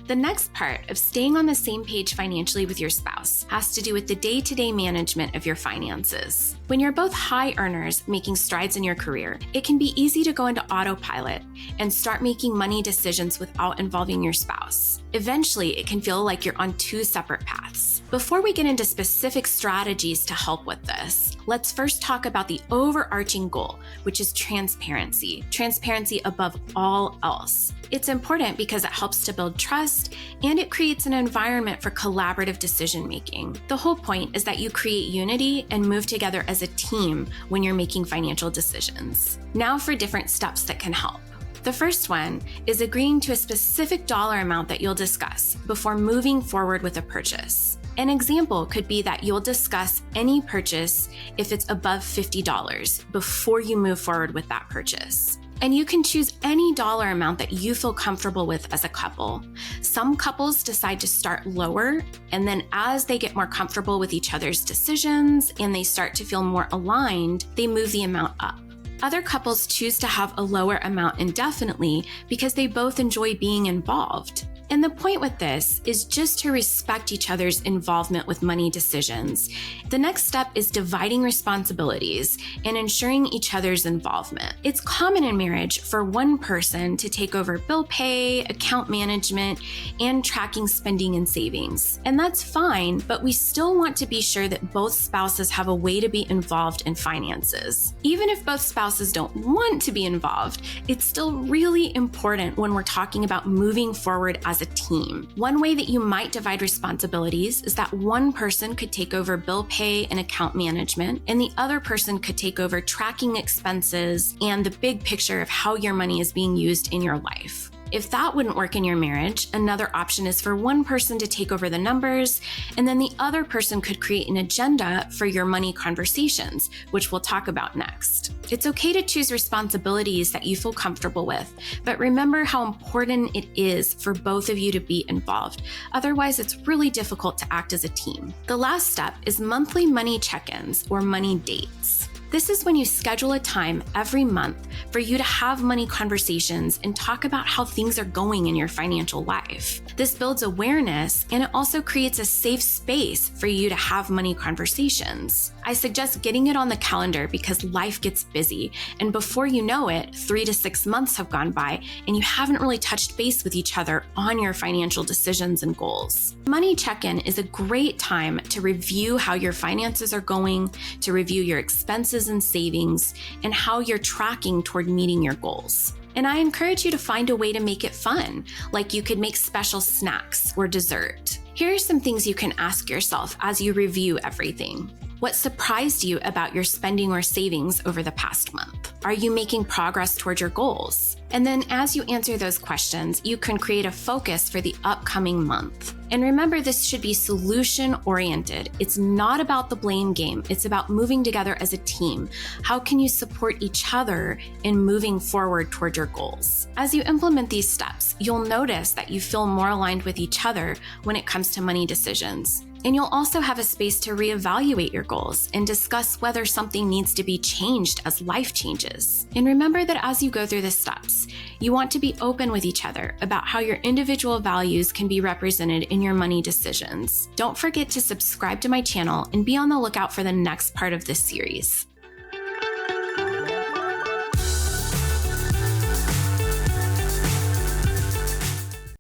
The next part of staying on the same page financially with your spouse has to do with the day-to-day management of your finances. When you're both high earners making strides in your career, it can be easy to go into autopilot and start making money decisions without involving your spouse. Eventually, it can feel like you're on two separate paths. Before we get into specific strategies to help with this, let's first talk about the overarching goal, which is transparency. Transparency above all else. It's important because it helps to build trust and it creates an environment for collaborative decision making. The whole point is that you create unity and move together as a team when you're making financial decisions. Now for different steps that can help. The first one is agreeing to a specific dollar amount that you'll discuss before moving forward with a purchase. An example could be that you'll discuss any purchase if it's above $50 before you move forward with that purchase. And you can choose any dollar amount that you feel comfortable with as a couple. Some couples decide to start lower, and then as they get more comfortable with each other's decisions and they start to feel more aligned, they move the amount up. Other couples choose to have a lower amount indefinitely because they both enjoy being involved. And the point with this is just to respect each other's involvement with money decisions. The next step is dividing responsibilities and ensuring each other's involvement. It's common in marriage for one person to take over bill pay, account management, and tracking spending and savings. And that's fine, but we still want to be sure that both spouses have a way to be involved in finances. Even if both spouses don't want to be involved, it's still really important when we're talking about moving forward as a team. One way that you might divide responsibilities is that one person could take over bill pay and account management, and the other person could take over tracking expenses and the big picture of how your money is being used in your life. If that wouldn't work in your marriage, another option is for one person to take over the numbers, and then the other person could create an agenda for your money conversations, which we'll talk about next. It's okay to choose responsibilities that you feel comfortable with, but remember how important it is for both of you to be involved. Otherwise, it's really difficult to act as a team. The last step is monthly money check-ins or money dates. This is when you schedule a time every month for you to have money conversations and talk about how things are going in your financial life. This builds awareness and it also creates a safe space for you to have money conversations. I suggest getting it on the calendar because life gets busy, and before you know it, 3 to 6 months have gone by and you haven't really touched base with each other on your financial decisions and goals. Money check-in is a great time to review how your finances are going, to review your expenses and savings, and how you're tracking toward meeting your goals. And I encourage you to find a way to make it fun, like you could make special snacks or dessert. Here are some things you can ask yourself as you review everything. What surprised you about your spending or savings over the past month? Are you making progress toward your goals? And then as you answer those questions, you can create a focus for the upcoming month. And remember, this should be solution-oriented. It's not about the blame game. It's about moving together as a team. How can you support each other in moving forward toward your goals? As you implement these steps, you'll notice that you feel more aligned with each other when it comes to money decisions. And you'll also have a space to reevaluate your goals and discuss whether something needs to be changed as life changes. And remember that as you go through the steps, you want to be open with each other about how your individual values can be represented in your money decisions. Don't forget to subscribe to my channel and be on the lookout for the next part of this series.